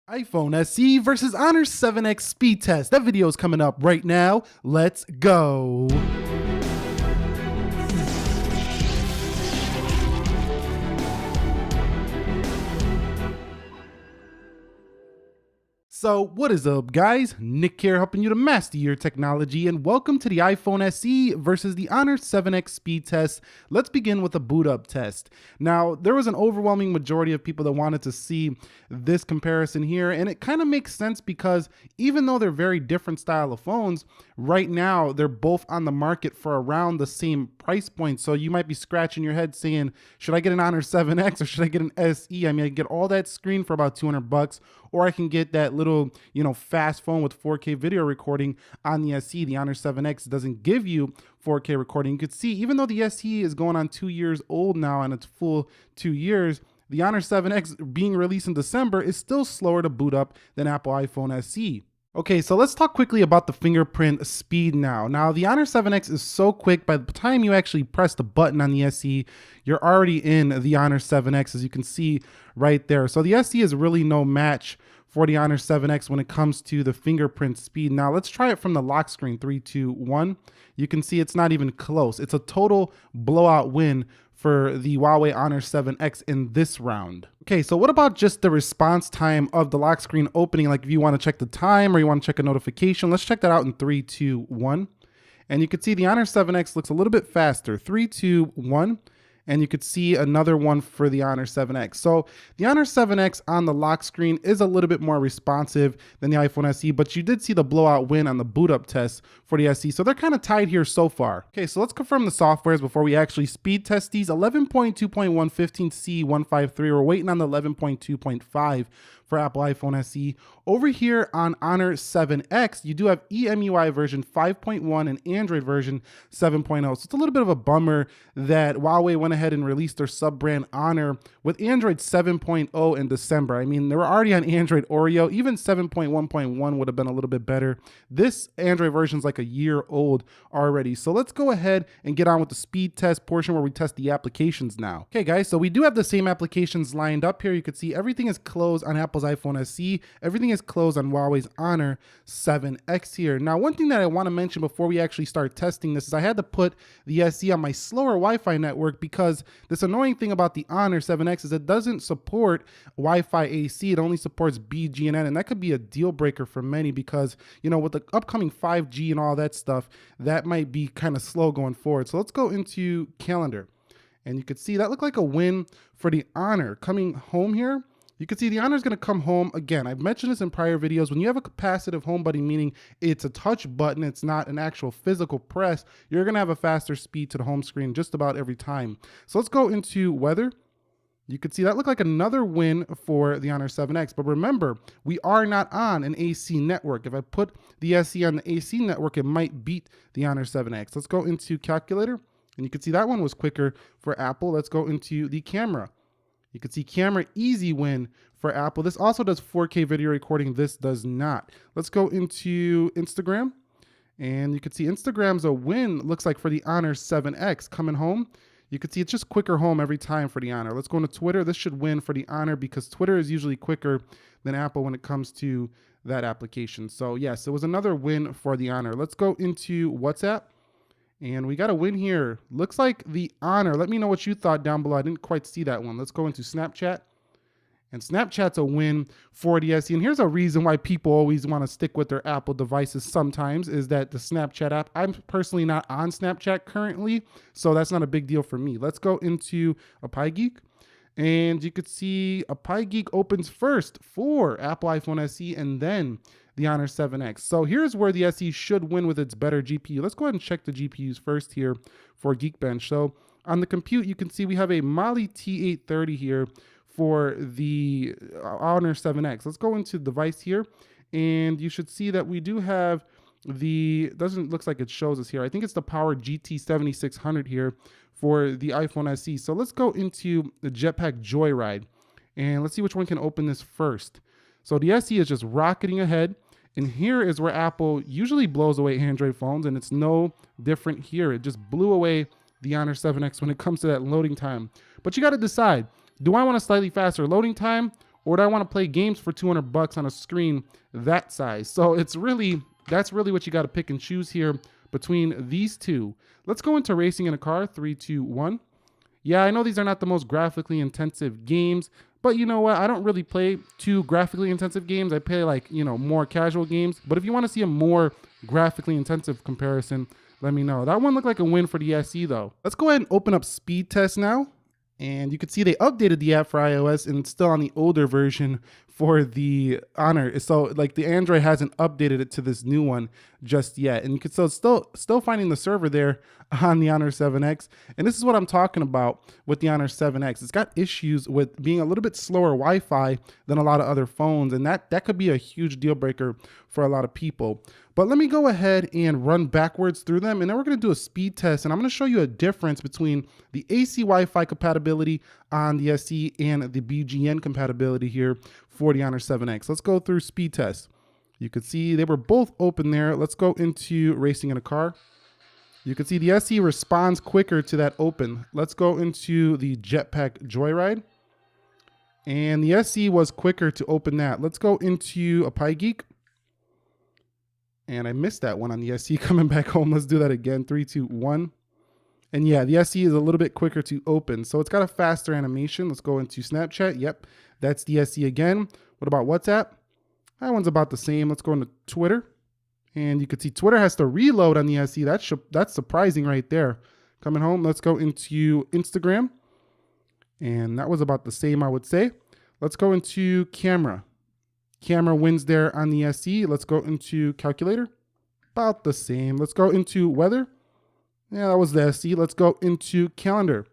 iPhone SE versus Honor 7X speed test. That video is coming up right now. Let's go. So what is up, guys? Nick here, helping you to master your technology, and welcome to the iPhone SE versus the Honor 7X speed test. Let's begin with a boot up test. Now, there was an overwhelming majority of people that wanted to see this comparison here, and it kind of makes sense because even though they're very different style of phones, right now they're both on the market for around the same price point. So you might be scratching your head saying, should I get an Honor 7X or should I get an SE? I mean, I get all that screen for about 200 bucks, or I can get that little, fast phone with 4K video recording on the SE. The Honor 7X doesn't give you 4K recording. You could see, even though the SE is going on 2 years old now and it's full 2 years, the Honor 7X being released in December is still slower to boot up than Apple iPhone SE. Okay, so let's talk quickly about the fingerprint speed now. Now, the Honor 7X is so quick, by the time you actually press the button on the SE, you're already in the Honor 7X, as you can see right there. So the SE is really no match for the Honor 7X when it comes to the fingerprint speed. Now, let's try it from the lock screen, 3, 2, 1. You can see it's not even close. It's a total blowout win for the Huawei Honor 7X in this round. Okay, so what about just the response time of the lock screen opening? Like if you want to check the time or you want to check a notification, let's check that out in 3, 2, 1. And you can see the Honor 7X looks a little bit faster, 3, 2, 1. And you could see another one for the Honor 7X. So the Honor 7X on the lock screen is a little bit more responsive than the iPhone SE, but you did see the blowout win on the boot up test for the SE. So they're kind of tied here so far. Okay, so let's confirm the softwares before we actually speed test these. 11.2.115C153. We're waiting on the 11.2.5 for Apple iPhone SE. Over here on Honor 7X, you do have EMUI version 5.1 and Android version 7.0. So it's a little bit of a bummer that Huawei went ahead and released their sub-brand Honor with Android 7.0 in December. I mean, they were already on Android Oreo. Even 7.1.1 would have been a little bit better. This Android version is like a year old already. So let's go ahead and get on with the speed test portion where we test the applications now. Okay, guys, so we do have the same applications lined up here. You can see everything is closed on Apple's iPhone SE. Everything is closed on Huawei's Honor 7X here. Now, one thing that I want to mention before we actually start testing this is I had to put the SE on my slower Wi-Fi network because this annoying thing about the Honor 7X is it doesn't support Wi-Fi AC. It only supports BGNN, and that could be a deal breaker for many because, with the upcoming 5G and all that stuff, that might be kind of slow going forward. So let's go into calendar, and you could see that looked like a win for the Honor coming home here. You can see the Honor is going to come home. Again, I've mentioned this in prior videos. When you have a capacitive home button, meaning it's a touch button, it's not an actual physical press, you're going to have a faster speed to the home screen just about every time. So let's go into weather. You can see that looked like another win for the Honor 7X. But remember, we are not on an AC network. If I put the SE on the AC network, it might beat the Honor 7X. Let's go into calculator. And you can see that one was quicker for Apple. Let's go into the camera. You can see camera, easy win for Apple. This also does 4K video recording. This does not. Let's go into Instagram. And you can see Instagram's a win, looks like, for the Honor 7X coming home. You can see it's just quicker home every time for the Honor. Let's go into Twitter. This should win for the Honor because Twitter is usually quicker than Apple when it comes to that application. So yes, it was another win for the Honor. Let's go into WhatsApp. And we got a win here. Looks like the Honor. Let me know what you thought down below. I didn't quite see that one. Let's go into Snapchat. And Snapchat's a win for the SE. And here's a reason why people always want to stick with their Apple devices sometimes is that the Snapchat app, I'm personally not on Snapchat currently, so that's not a big deal for me. Let's go into a PieGeek. And you could see a PieGeek opens first for Apple iPhone SE and then the Honor 7X. So here's where the SE should win with its better GPU. Let's go ahead and check the GPUs first here for Geekbench. So on the compute, you can see we have a Mali T830 here for the Honor 7X. Let's go into device here, and you should see that we do have doesn't look like it shows us here. I think it's the Power GT7600 here for the iPhone SE. So let's go into the Jetpack Joyride, and let's see which one can open this first. So the SE is just rocketing ahead. And here is where Apple usually blows away Android phones, and it's no different here. It just blew away the Honor 7X when it comes to that loading time. But you got to decide, do I want a slightly faster loading time, or do I want to play games for 200 bucks on a screen that size? So that's really what you got to pick and choose here between these two. Let's go into racing in a car. 3, 2, 1. Yeah, I know these are not the most graphically intensive games, but you know what? I don't really play too graphically intensive games. I play like, more casual games. But if you want to see a more graphically intensive comparison, let me know. That one looked like a win for the SE though. Let's go ahead and open up speed test now. And you can see they updated the app for iOS and it's still on the older version for the Honor. So like the Android hasn't updated it to this new one just yet. And you can still finding the server there on the Honor 7X. And this is what I'm talking about with the Honor 7X. It's got issues with being a little bit slower Wi-Fi than a lot of other phones. And that could be a huge deal breaker for a lot of people. But let me go ahead and run backwards through them. And then we're going to do a speed test. And I'm going to show you a difference between the AC Wi-Fi compatibility on the SE and the BGN compatibility here for the Honor 7X. Let's go through speed test. You can see they were both open there. Let's go into racing in a car. You can see the SE responds quicker to that open. Let's go into the Jetpack Joyride. And the SE was quicker to open that. Let's go into a Pie Geek. And I missed that one on the SE coming back home. Let's do that again. 3, 2, 1. And yeah, the SE is a little bit quicker to open. So it's got a faster animation. Let's go into Snapchat. Yep, that's the SE again. What about WhatsApp? That one's about the same. Let's go into Twitter. And you can see Twitter has to reload on the SE. That's surprising right there. Coming home, let's go into Instagram. And that was about the same, I would say. Let's go into camera. Camera wins there on the SE. Let's go into calculator. About the same. Let's go into weather. Yeah, that was the SE. Let's go into calendar.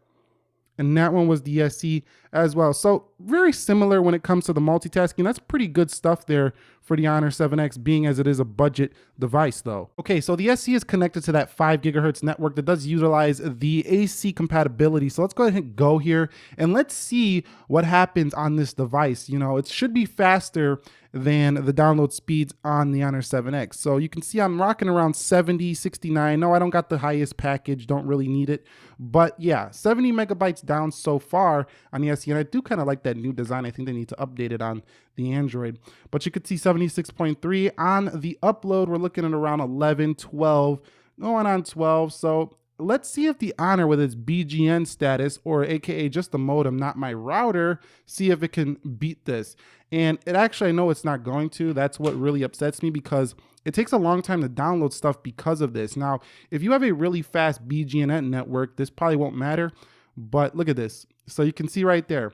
And that one was the SE as well. So very similar when it comes to the multitasking. That's pretty good stuff there for the Honor 7X, being as it is a budget device though. Okay, so the SE is connected to that 5 gigahertz network that does utilize the AC compatibility. So let's go ahead and hit go here and let's see what happens on this device. It should be faster than the download speeds on the Honor 7X. So you can see I'm rocking around 70, 69. No, I don't got the highest package, don't really need it. But yeah, 70 megabytes down so far on the SE. And I do kind of like that new design. I think they need to update it on the Android. But you could see 76.3 on the upload. We're looking at around 11, 12, going on 12. So let's see if the Honor with its BGN status, or AKA just the modem, not my router, see if it can beat this. And it actually, I know it's not going to. That's what really upsets me, because it takes a long time to download stuff because of this. Now, if you have a really fast BGN network, this probably won't matter. But look at this. So you can see right there,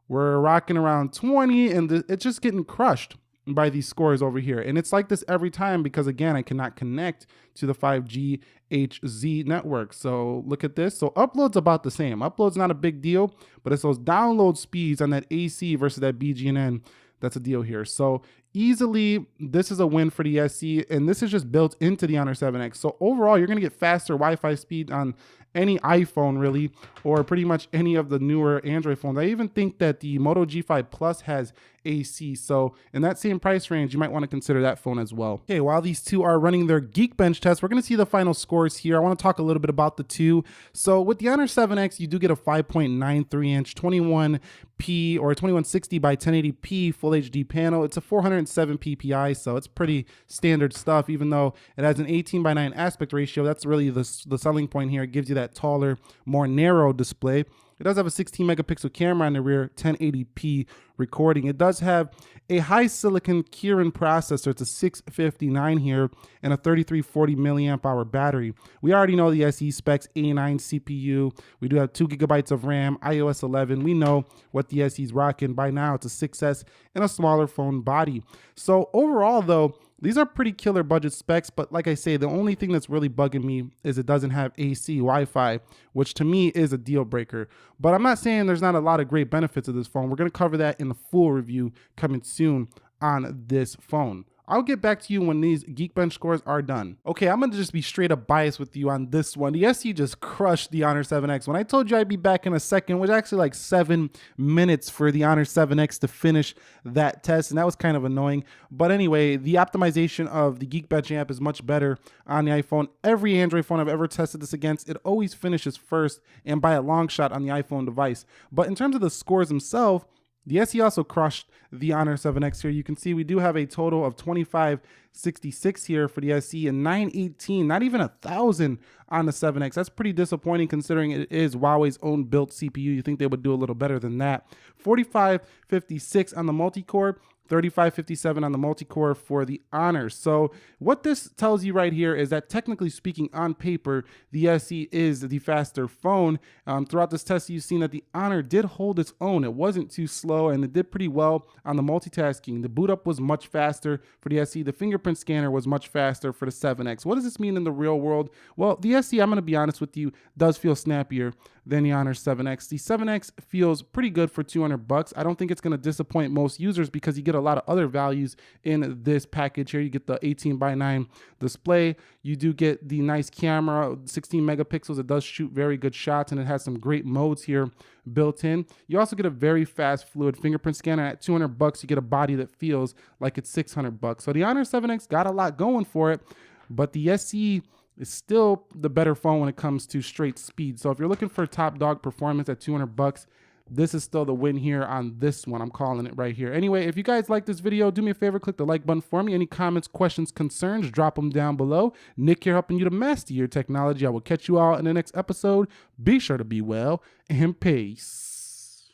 we're rocking around 20 and it's just getting crushed by these scores over here. And it's like this every time because, again, I cannot connect to the 5G HZ network. So look at this. So upload's about the same. Upload's not a big deal, but it's those download speeds on that AC versus that BGN that's a deal here. So easily, this is a win for the SE, and this is just built into the Honor 7X. So overall, you're going to get faster Wi-Fi speed on any iPhone really, or pretty much any of the newer Android phones. I even think that the Moto G5 Plus has AC. So in that same price range, you might want to consider that phone as well. Okay, while these two are running their Geekbench test, we're going to see the final scores here. I want to talk a little bit about the two. So with the Honor 7X, you do get a 5.93 inch 21p or 2160 by 1080p full HD panel. It's a 407 ppi, so it's pretty standard stuff. Even though it has an 18:9 aspect ratio, that's really the selling point here. It gives you that taller, more narrow display. It does have a 16 megapixel camera on the rear, 1080p recording. It does have a high silicon Kirin processor. It's a 659 here and a 3340 milliamp hour battery. We already know the SE specs, A9 CPU. We do have 2 gigabytes of RAM, iOS 11. We know what the SE's rocking by now. It's a 6S and a smaller phone body. So overall though, these are pretty killer budget specs, but like I say, the only thing that's really bugging me is it doesn't have AC Wi-Fi, which to me is a deal breaker. But I'm not saying there's not a lot of great benefits of this phone. We're going to cover that in the full review coming soon on this phone. I'll get back to you when these Geekbench scores are done. Okay, I'm going to just be straight up biased with you on this one. The SE just crushed the Honor 7X. When I told you I'd be back in a second, it was actually like 7 minutes for the Honor 7X to finish that test, and that was kind of annoying. But anyway, the optimization of the Geekbench app is much better on the iPhone. Every Android phone I've ever tested this against, it always finishes first and by a long shot on the iPhone device. But in terms of the scores themselves, The SE also crushed the Honor 7X here. You can see we do have a total of 2566 here for the SE and 918, not even 1,000 on the 7X. That's pretty disappointing considering it is Huawei's own built CPU. You think they would do a little better than that. 4556 on the multi-core. 3557 on the multi-core for the Honor. So what this tells you right here is that technically speaking, on paper, the SE is the faster phone. Throughout this test, you've seen that the Honor did hold its own. It wasn't too slow and it did pretty well on the multitasking. The boot up was much faster for the SE. The fingerprint scanner was much faster for the 7X. What does this mean in the real world? Well, the SE, I'm going to be honest with you, does feel snappier than the Honor 7X. The 7X feels pretty good for $200. I don't think it's going to disappoint most users because you get a lot of other values in this package here. You get the 18:9 display. You do get the nice camera, 16 megapixels. It does shoot very good shots and it has some great modes here built in. You also get a very fast fluid fingerprint scanner. At $200, you get a body that feels like it's $600. So the Honor 7X got a lot going for it, but the SE is still the better phone when it comes to straight speed. So if you're looking for top dog performance at $200, this is still the win here on this one. I'm calling it right here. Anyway, if you guys like this video, do me a favor, click the like button for me. Any comments, questions, concerns, drop them down below. Nick here helping you to master your technology. I will catch you all in the next episode. Be sure to be well and peace.